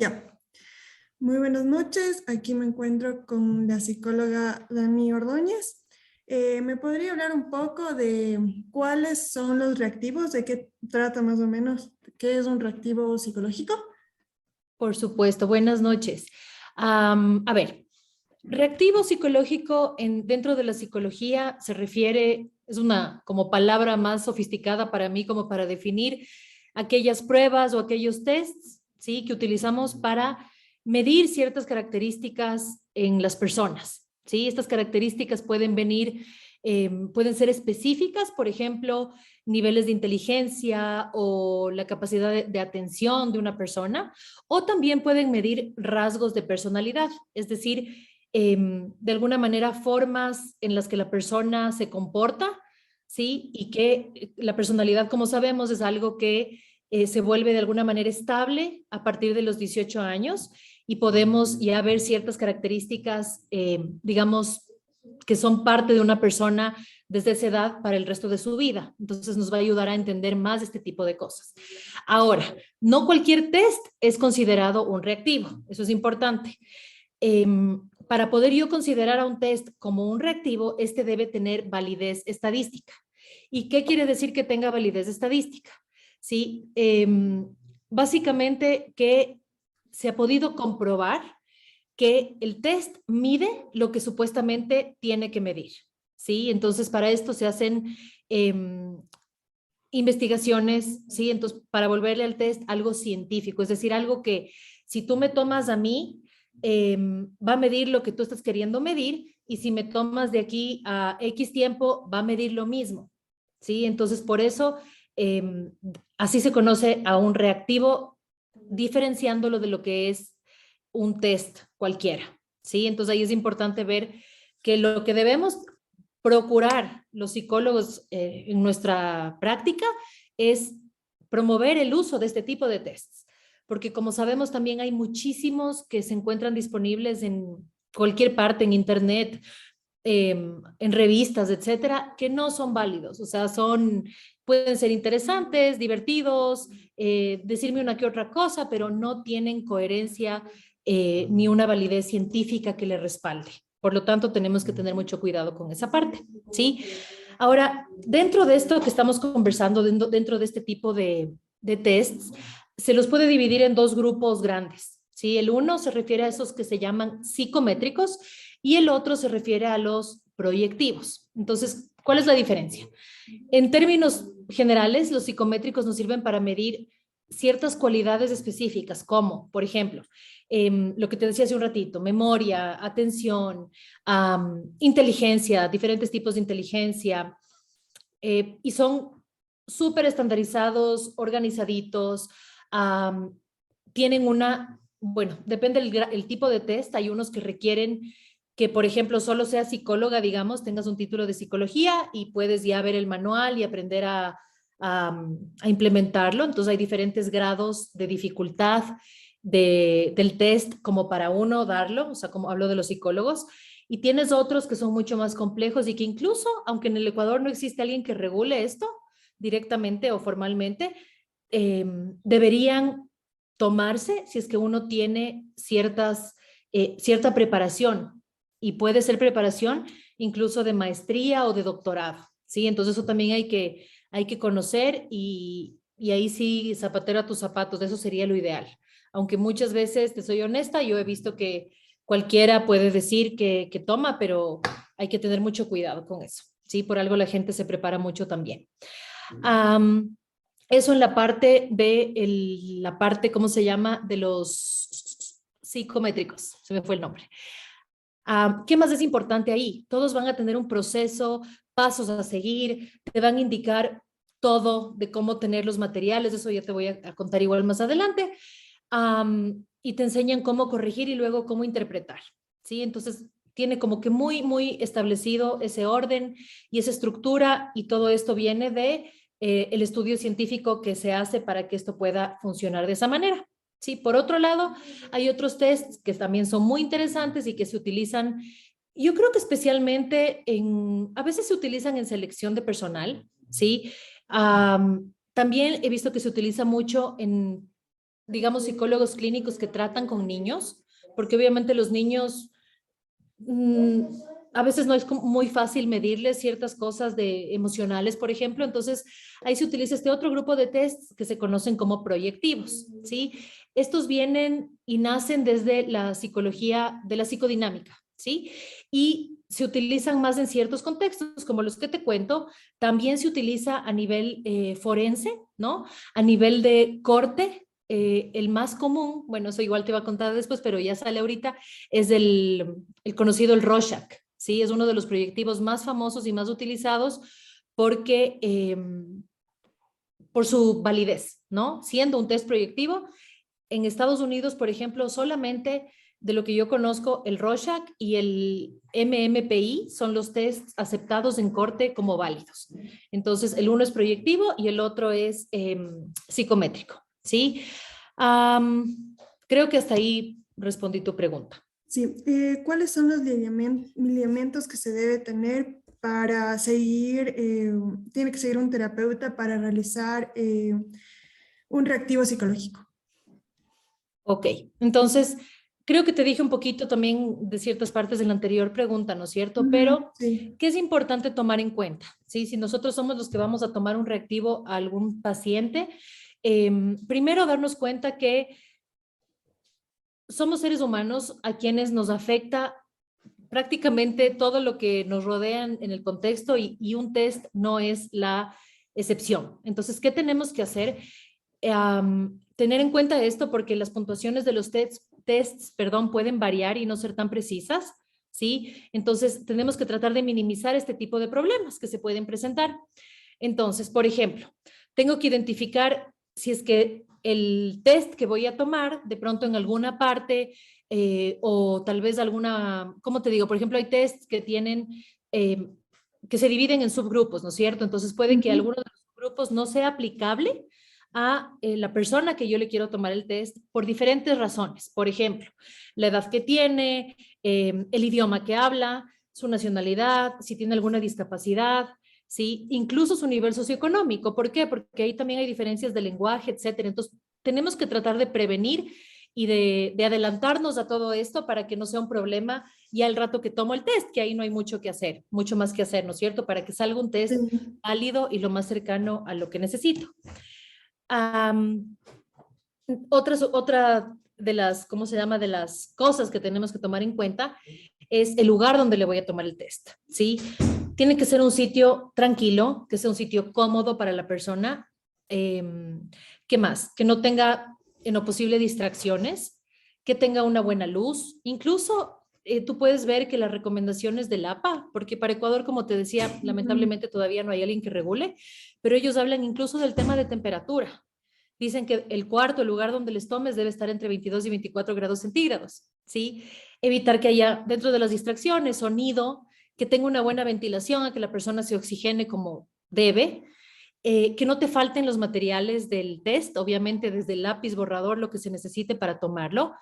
Ya, muy buenas noches. Aquí me encuentro con la psicóloga Dani Ordóñez. ¿Me podría hablar un poco de cuáles son los reactivos? ¿De qué trata más o menos? ¿Qué es un reactivo psicológico? Por supuesto, buenas noches. A ver, reactivo psicológico dentro de la psicología se refiere, es una como palabra más sofisticada para mí, como para definir aquellas pruebas o aquellos tests, ¿sí? Que utilizamos para medir ciertas características en las personas, ¿sí? Estas características pueden venir, pueden ser específicas, por ejemplo, niveles de inteligencia o la capacidad de atención de una persona, o también pueden medir rasgos de personalidad, es decir, de alguna manera formas en las que la persona se comporta, ¿sí? Y que la personalidad, como sabemos, es algo que se vuelve de alguna manera estable a partir de los 18 años y podemos ya ver ciertas características, digamos, que son parte de una persona desde esa edad para el resto de su vida. Entonces nos va a ayudar a entender más este tipo de cosas. Ahora, no cualquier test es considerado un reactivo, eso es importante. Para poder yo considerar a un test como un reactivo, este debe tener validez estadística. ¿Y qué quiere decir que tenga validez estadística? Sí, básicamente que se ha podido comprobar que el test mide lo que supuestamente tiene que medir, ¿sí? Entonces, para esto se hacen investigaciones, ¿sí? Entonces, para volverle al test algo científico, es decir, algo que si tú me tomas a mí, va a medir lo que tú estás queriendo medir, y si me tomas de aquí a X tiempo, va a medir lo mismo, ¿sí? Entonces, por eso, así se conoce a un reactivo, diferenciándolo de lo que es un test cualquiera, ¿sí? Entonces, ahí es importante ver que lo que debemos procurar los psicólogos en nuestra práctica es promover el uso de este tipo de tests, porque como sabemos también hay muchísimos que se encuentran disponibles en cualquier parte, en internet, en revistas, etcétera, que no son válidos, o sea, pueden ser interesantes, divertidos, decirme una que otra cosa, pero no tienen coherencia ni una validez científica que le respalde. Por lo tanto, tenemos que tener mucho cuidado con esa parte, ¿sí? Ahora, dentro de esto que estamos conversando, dentro de este tipo de tests, se los puede dividir en dos grupos grandes, ¿sí? El uno se refiere a esos que se llaman psicométricos y el otro se refiere a los proyectivos. Entonces, ¿cuál es la diferencia? En términos generales, los psicométricos nos sirven para medir ciertas cualidades específicas, como, por ejemplo, lo que te decía hace un ratito, memoria, atención, inteligencia, diferentes tipos de inteligencia, y son súper estandarizados, organizaditos, tienen bueno, depende el tipo de test, hay unos que requieren que, por ejemplo, solo seas psicóloga, digamos, tengas un título de psicología y puedes ya ver el manual y aprender a implementarlo. Entonces hay diferentes grados de dificultad del test como para uno darlo, o sea, como hablo de los psicólogos, y tienes otros que son mucho más complejos y que incluso, aunque en el Ecuador no existe alguien que regule esto directamente o formalmente, deberían tomarse si es que uno tiene cierta preparación, y puede ser preparación incluso de maestría o de doctorado, ¿sí? Entonces eso también hay que conocer, y ahí sí, zapatero a tus zapatos, eso sería lo ideal. Aunque muchas veces, te soy honesta, yo he visto que cualquiera puede decir que toma, pero hay que tener mucho cuidado con eso, ¿sí? Por algo la gente se prepara mucho también. Eso en la parte la parte, ¿cómo se llama? De los psicométricos, se me fue el nombre. ¿Qué más es importante ahí? Todos van a tener un proceso, pasos a seguir, te van a indicar todo de cómo tener los materiales, eso ya te voy a contar igual más adelante, y te enseñan cómo corregir y luego cómo interpretar, ¿sí? Entonces, tiene como que muy, muy establecido ese orden y esa estructura, y todo esto viene de el estudio científico que se hace para que esto pueda funcionar de esa manera. Sí, por otro lado, hay otros tests que también son muy interesantes y que se utilizan, yo creo que especialmente a veces se utilizan en selección de personal, ¿sí? También he visto que se utiliza mucho digamos, psicólogos clínicos que tratan con niños, porque obviamente los niños mm, a veces no es muy fácil medirles ciertas cosas de emocionales, por ejemplo, entonces ahí se utiliza este otro grupo de tests que se conocen como proyectivos, ¿sí? Estos vienen y nacen desde la psicología de la psicodinámica, ¿sí? Y se utilizan más en ciertos contextos, como los que te cuento, también se utiliza a nivel forense, ¿no? A nivel de corte, el más común, bueno, eso igual te iba a contar después, pero ya sale ahorita, es el conocido el Rorschach, ¿sí? Es uno de los proyectivos más famosos y más utilizados porque, por su validez, ¿no? Siendo un test proyectivo, en Estados Unidos, por ejemplo, solamente de lo que yo conozco, el Rorschach y el MMPI son los tests aceptados en corte como válidos. Entonces, el uno es proyectivo y el otro es psicométrico, ¿sí? Creo que hasta ahí respondí tu pregunta. Sí, ¿cuáles son los lineamientos que se debe tener para seguir, tiene que seguir un terapeuta para realizar un reactivo psicológico? Ok, entonces creo que te dije un poquito también de ciertas partes de la anterior pregunta, ¿no es cierto? Ujú, Pero, sí. ¿qué es importante tomar en cuenta? ¿Sí? Si nosotros somos los que vamos a tomar un reactivo a algún paciente, primero darnos cuenta que somos seres humanos a quienes nos afecta prácticamente todo lo que nos rodean en el contexto y un test no es la excepción. Entonces, ¿qué tenemos que hacer? Tener en cuenta esto porque las puntuaciones de los tests, perdón, pueden variar y no ser tan precisas, ¿sí? Entonces, tenemos que tratar de minimizar este tipo de problemas que se pueden presentar. Entonces, por ejemplo, tengo que identificar si es que el test que voy a tomar, de pronto en alguna parte, o tal vez alguna, ¿cómo te digo? Por ejemplo, hay tests que tienen, eh, que se dividen en subgrupos, ¿no es cierto? Entonces puede que Ujú. alguno de los subgrupos no sea aplicable a la persona que yo le quiero tomar el test por diferentes razones. Por ejemplo, la edad que tiene, el idioma que habla, su nacionalidad, si tiene alguna discapacidad, ¿sí? Incluso su nivel socioeconómico. ¿Por qué? Porque ahí también hay diferencias de lenguaje, etcétera. Entonces, tenemos que tratar de prevenir y de adelantarnos a todo esto para que no sea un problema ya el rato que tomo el test, que ahí no hay mucho que hacer, mucho más que hacer, ¿no es cierto? Para que salga un test Sí. válido y lo más cercano a lo que necesito. Um, otra de las, ¿cómo se llama? De las cosas que tenemos que tomar en cuenta es el lugar donde le voy a tomar el test, ¿sí? Tiene que ser un sitio tranquilo, que sea un sitio cómodo para la persona. ¿Qué más? Que no tenga en lo posible distracciones, que tenga una buena luz. Incluso tú puedes ver que las recomendaciones del APA, porque para Ecuador, como te decía, Ujú. lamentablemente todavía no hay alguien que regule, pero ellos hablan incluso del tema de temperatura. Dicen que el cuarto, el lugar donde les tomes, debe estar entre 22 y 24 grados centígrados, ¿sí? Evitar que haya dentro de las distracciones sonido, que tenga una buena ventilación, a que la persona se oxigene como debe, que no te falten los materiales del test, obviamente desde el lápiz, borrador, lo que se necesite para tomarlo,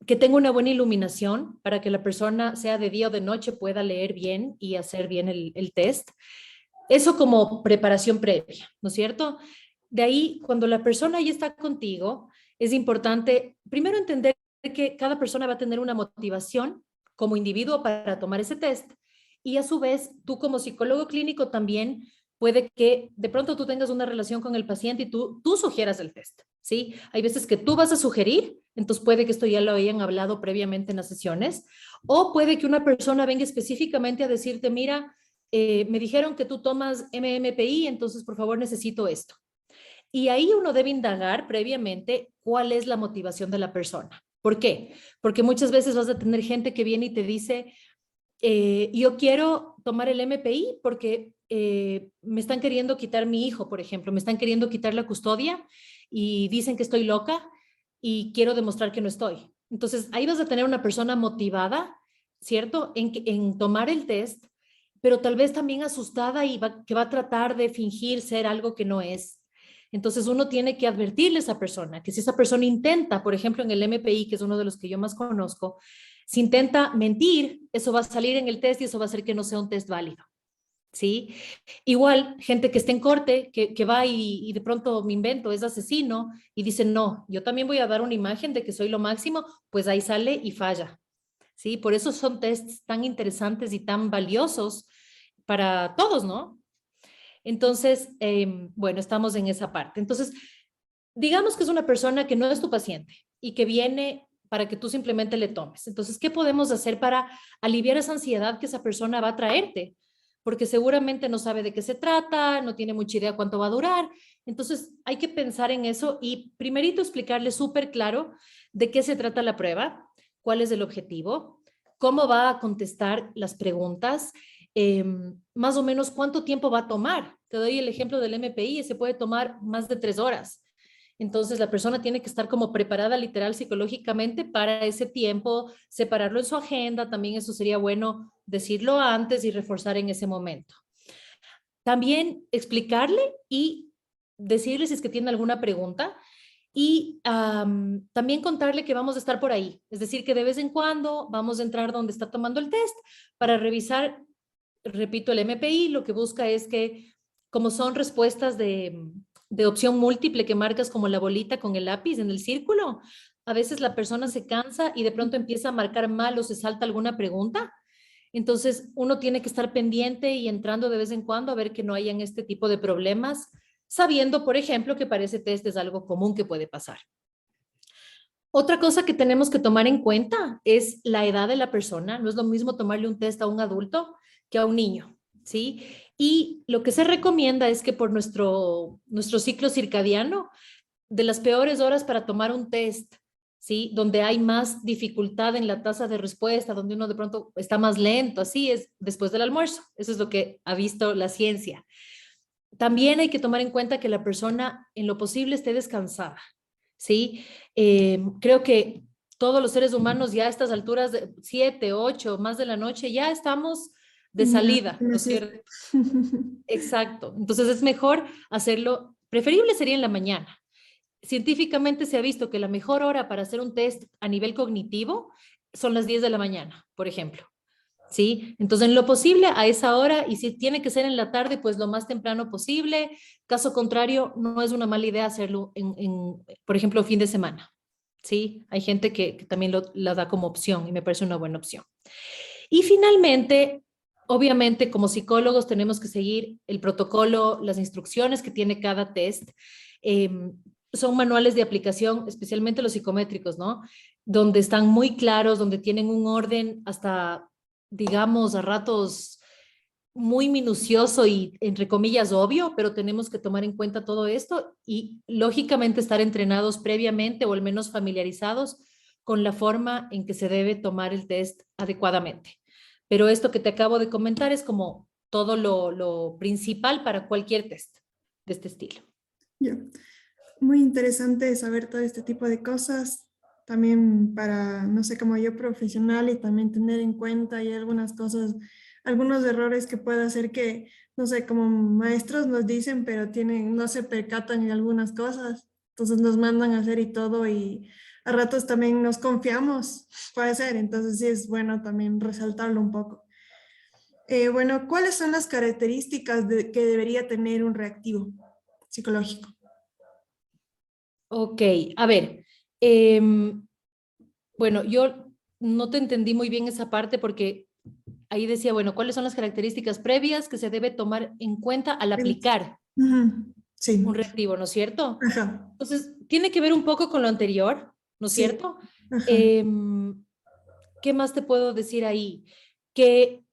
que tenga una buena iluminación para que la persona, sea de día o de noche, pueda leer bien y hacer bien el test. Eso como preparación previa, ¿no es cierto? De ahí, cuando la persona ya está contigo, es importante primero entender que cada persona va a tener una motivación como individuo para tomar ese test y a su vez tú como psicólogo clínico también puede que de pronto tú tengas una relación con el paciente y tú sugieras el test, ¿sí? Hay veces que tú vas a sugerir, entonces puede que esto ya lo hayan hablado previamente en las sesiones, o puede que una persona venga específicamente a decirte, mira, me dijeron que tú tomas MMPI, entonces por favor necesito esto. Y ahí uno debe indagar previamente cuál es la motivación de la persona. ¿Por qué? Porque muchas veces vas a tener gente que viene y te dice, yo quiero tomar el MPI porque me están queriendo quitar mi hijo, por ejemplo, me están queriendo quitar la custodia y dicen que estoy loca y quiero demostrar que no estoy. Entonces, ahí vas a tener una persona motivada, ¿cierto? En tomar el test, pero tal vez también asustada y que va a tratar de fingir ser algo que no es. Entonces uno tiene que advertirle a esa persona que si esa persona intenta, por ejemplo, en el MPI, que es uno de los que yo más conozco, si intenta mentir, eso va a salir en el test y eso va a hacer que no sea un test válido. ¿sí? Igual, gente que está en corte, que va y de pronto me invento, es asesino, y dice, no, yo también voy a dar una imagen de que soy lo máximo, pues ahí sale y falla, ¿sí? Por eso son tests tan interesantes y tan valiosos para todos, ¿no? Entonces, bueno, estamos en esa parte. Entonces, digamos que es una persona que no es tu paciente y que viene para que tú simplemente le tomes. Entonces, ¿qué podemos hacer para aliviar esa ansiedad que esa persona va a traerte? Porque seguramente no sabe de qué se trata, no tiene mucha idea cuánto va a durar. Entonces, hay que pensar en eso y primerito explicarle súper claro de qué se trata la prueba, cuál es el objetivo, cómo va a contestar las preguntas, más o menos cuánto tiempo va a tomar. Te doy el ejemplo del MPI, se puede tomar más de 3 horas. Entonces la persona tiene que estar como preparada literal psicológicamente para ese tiempo, separarlo en su agenda, también eso sería bueno decirlo antes y reforzar en ese momento. También explicarle y decirle si es que tiene alguna pregunta y también contarle que vamos a estar por ahí, es decir, que de vez en cuando vamos a entrar donde está tomando el test para revisar, repito, el MPI lo que busca es que como son respuestas de opción múltiple que marcas como la bolita con el lápiz en el círculo, a veces la persona se cansa y de pronto empieza a marcar mal o se salta alguna pregunta. Entonces, uno tiene que estar pendiente y entrando de vez en cuando a ver que no hayan este tipo de problemas, sabiendo, por ejemplo, que para ese test es algo común que puede pasar. Otra cosa que tenemos que tomar en cuenta es la edad de la persona. No es lo mismo tomarle un test a un adulto que a un niño, ¿sí? Y lo que se recomienda es que por nuestro ciclo circadiano, de las peores horas para tomar un test, ¿sí? Donde hay más dificultad en la tasa de respuesta, donde uno de pronto está más lento, así es después del almuerzo. Eso es lo que ha visto la ciencia. También hay que tomar en cuenta que la persona en lo posible esté descansada, ¿sí? Creo que todos los seres humanos ya a estas alturas de 7, 8, más de la noche, ya estamos de Ya, salida, ¿no es cierto? Exacto. Entonces es mejor hacerlo, preferible sería en la mañana. Científicamente se ha visto que la mejor hora para hacer un test a nivel cognitivo son las 10 de la mañana, por ejemplo. ¿Sí? Entonces, en lo posible a esa hora, y si tiene que ser en la tarde, pues lo más temprano posible. Caso contrario, no es una mala idea hacerlo por ejemplo, fin de semana. ¿Sí? Hay gente que también la da como opción y me parece una buena opción. Y finalmente, obviamente, como psicólogos tenemos que seguir el protocolo, las instrucciones que tiene cada test. Eh, Son manuales de aplicación, especialmente los psicométricos, ¿no? Donde están muy claros, donde tienen un orden hasta, digamos, a ratos muy minucioso y, entre comillas, obvio, pero tenemos que tomar en cuenta todo esto y, lógicamente, estar entrenados previamente o al menos familiarizados con la forma en que se debe tomar el test adecuadamente. Pero esto que te acabo de comentar es como todo lo principal para cualquier test de este estilo. Ya. Muy interesante saber todo este tipo de cosas, también para, no sé, como yo profesional y también tener en cuenta y algunas cosas, algunos errores que puede hacer que, no sé, como maestros nos dicen, pero tienen, no se percatan de algunas cosas, entonces nos mandan a hacer y todo y a ratos también nos confiamos, puede ser, entonces sí es bueno también resaltarlo un poco. Bueno, ¿cuáles son las características que debería tener un reactivo psicológico? Ok, a ver, em, bueno, yo no te entendí muy bien esa parte porque ahí decía, bueno, ¿cuáles son las características previas que se debe tomar en cuenta al aplicar Ujú. un Sí, reactivo, ¿no es cierto? ajá, Entonces, tiene que ver un poco con lo anterior, ¿no es sí, cierto? ajá, Em, ¿Qué más te puedo decir ahí? Que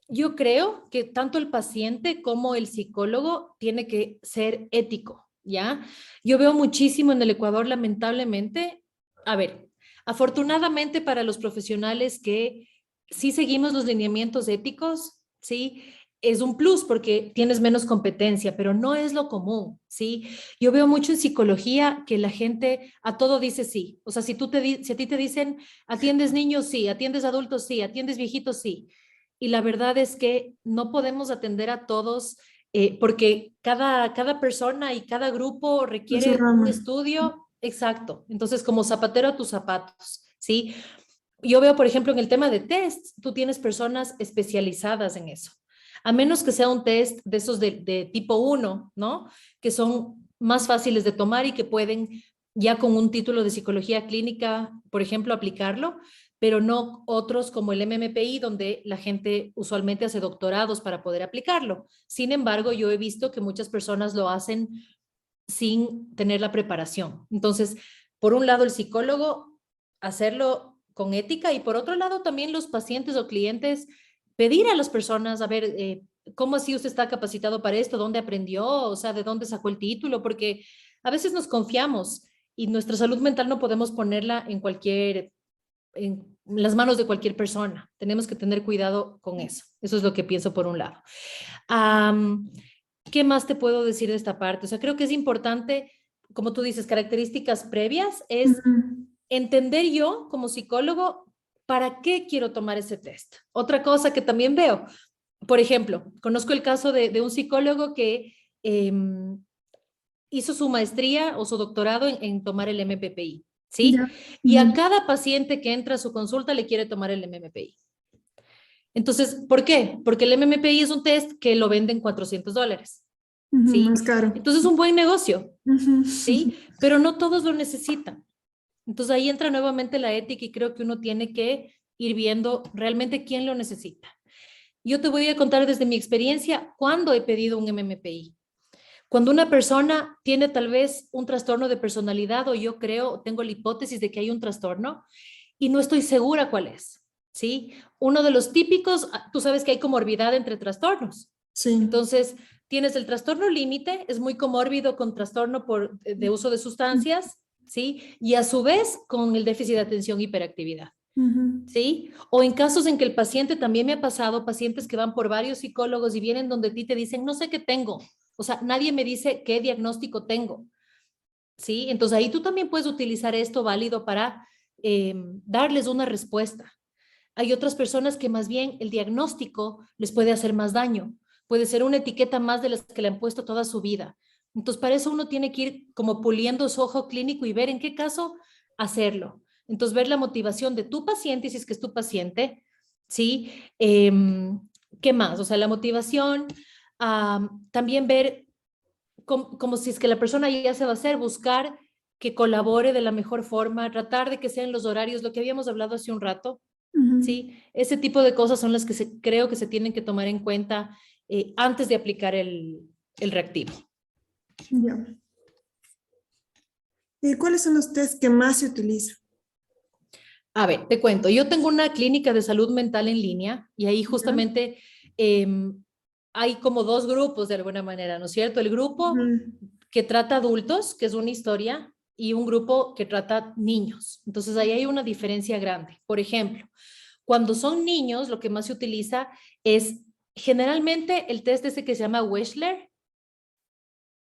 yo creo que tanto el paciente como el psicólogo tiene que ser ético, ¿ya? Yo veo muchísimo en el Ecuador, lamentablemente, a ver, afortunadamente para los profesionales que sí seguimos los lineamientos éticos, ¿sí? Es un plus porque tienes menos competencia, pero no es lo común, ¿sí? Yo veo mucho en psicología que la gente a todo dice sí. O sea, si a ti te dicen, atiendes niños, sí, atiendes adultos, sí, atiendes viejitos, sí, y la verdad es que no podemos atender a todos porque cada persona y cada grupo de su requiere un rama. estudio exacto. Entonces, como zapatero a tus zapatos, ¿sí? Yo veo, por ejemplo, en el tema de tests, tú tienes personas especializadas en eso. a menos que sea un test de esos de tipo 1, ¿no? Que son más fáciles de tomar y que pueden ya con un título de psicología clínica, por ejemplo, aplicarlo, pero no otros como el MMPI, donde la gente usualmente hace doctorados para poder aplicarlo. Sin embargo, yo he visto que muchas personas lo hacen sin tener la preparación. Entonces, por un lado, el psicólogo hacerlo con ética y por otro lado, también los pacientes o clientes pedir a las personas, a ver, ¿cómo así usted está capacitado para esto? ¿Dónde aprendió? O sea, ¿de dónde sacó el título? Porque a veces nos confiamos y nuestra salud mental no podemos ponerla en las manos de cualquier persona. Tenemos que tener cuidado con eso. Eso es lo que pienso por un lado. Um, ¿Qué más te puedo decir de esta parte? O sea, creo que es importante, como tú dices, características previas, es entender yo como psicólogo para qué quiero tomar ese test. Otra cosa que también veo, por ejemplo, conozco el caso de un psicólogo que hizo su maestría o su doctorado en tomar el MPPI, ¿sí? Ya. Y a cada paciente que entra a su consulta le quiere tomar el MMPI. Entonces, ¿por qué? Porque el MMPI es un test que lo venden $400, ¿sí? Más caro. Entonces es un buen negocio, Ujú. ¿sí? Pero no todos lo necesitan. Entonces ahí entra nuevamente la ética y creo que uno tiene que ir viendo realmente quién lo necesita. Yo te voy a contar desde mi experiencia cuándo he pedido un MMPI. Cuando una persona tiene tal vez un trastorno de personalidad o yo creo, tengo la hipótesis de que hay un trastorno y no estoy segura cuál es, ¿sí? Uno de los típicos, tú sabes que hay comorbidad entre trastornos. Sí. Entonces, tienes el trastorno límite, es muy comórbido con trastorno de uso de sustancias, ¿sí? Y a su vez con el déficit de atención y hiperactividad. Ujú. ¿Sí? O en casos en que el paciente, también me ha pasado, pacientes que van por varios psicólogos y vienen donde ti te dicen, no sé qué tengo, o sea, nadie me dice qué diagnóstico tengo, ¿sí? Entonces ahí tú también puedes utilizar esto válido para darles una respuesta. Hay otras personas que más bien el diagnóstico les puede hacer más daño, puede ser una etiqueta más de las que le han puesto toda su vida. Entonces, para eso uno tiene que ir como puliendo su ojo clínico y ver en qué caso hacerlo. Entonces, ver la motivación de tu paciente, si es que es tu paciente, ¿sí? ¿Qué más? O sea, la motivación, también ver como si es que la persona ya se va a hacer, buscar que colabore de la mejor forma, tratar de que sean los horarios, lo que habíamos hablado hace un rato, Ujú. ¿sí? Ese tipo de cosas son las que creo que se tienen que tomar en cuenta antes de aplicar el reactivo. Ya. ¿Y cuáles son los test que más se utilizan? A ver, te cuento, yo tengo una clínica de salud mental en línea y ahí Ya. justamente hay como dos grupos de alguna manera, ¿no es cierto? El grupo Ujú. que trata adultos, que es una historia, y un grupo que trata niños. Entonces ahí hay una diferencia grande. Por ejemplo, cuando son niños, lo que más se utiliza es generalmente el test ese que se llama Wechsler,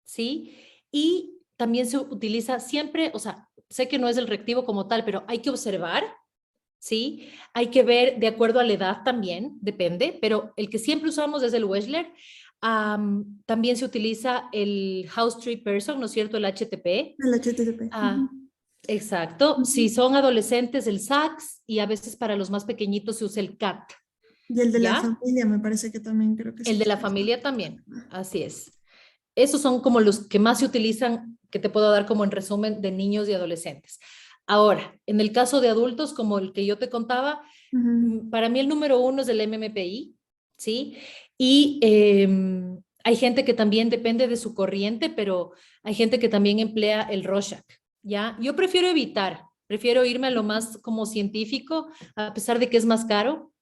¿sí? Y también se utiliza siempre, o sea, sé que no es el reactivo como tal, pero hay que observar, ¿sí? Hay que ver de acuerdo a la edad también, depende, pero el que siempre usamos es el Wechsler. También se utiliza el House Tree Person, ¿no es cierto? El HTP. El HTTP. Ujú. Ah, exacto. Si Ujú. son adolescentes, el SACS y a veces para los más pequeñitos se usa el CAT, Y el de la ¿ya? familia, me parece que también creo que se El de la utiliza. familia también, así es. Esos son como los que más se utilizan, que te puedo dar como en resumen de niños y adolescentes. Ahora, en el caso de adultos, como el que yo te contaba, Ujú. para mí el número uno es el MMPI, ¿sí? Y hay gente que también depende de su corriente, pero hay gente que también emplea el Rorschach, ¿ya? Yo prefiero irme a lo más como científico, a pesar de que es más caro,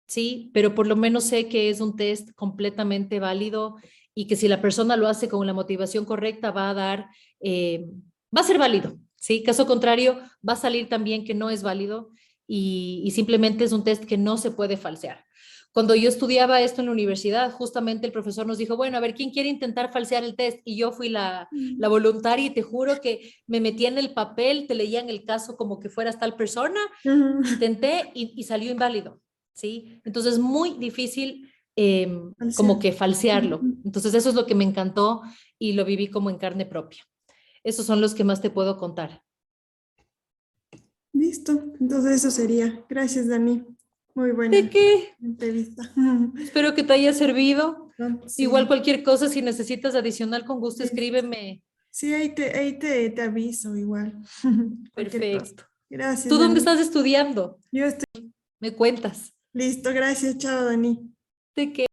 ¿sí? Pero por lo menos sé que es un test completamente válido y que si la persona lo hace con la motivación correcta va a dar, va a ser válido, ¿sí? Caso contrario, va a salir también que no es válido y simplemente es un test que no se puede falsear. Cuando yo estudiaba esto en la universidad, justamente el profesor nos dijo, bueno, a ver, ¿quién quiere intentar falsear el test? Y yo fui la voluntaria y te juro que me metía en el papel, te leían el caso como que fueras tal persona, Ujú. intenté y salió inválido, ¿sí? Entonces es muy difícil Al como ser. que falsearlo. Ujú. Entonces eso es lo que me encantó y lo viví como en carne propia. Esos son los que más te puedo contar. Listo. Entonces eso sería. Gracias, Dani. Muy buena ¿De qué? entrevista. Espero que te haya servido. Sí, Igual cualquier cosa, si necesitas adicional, con gusto sí, escríbeme. sí, te aviso igual. Cualquier cosa. Perfecto. Gracias, ¿Tú dónde Dani. estás estudiando? Yo estoy Me cuentas. listo. Gracias. Chao, Dani. ¿De qué?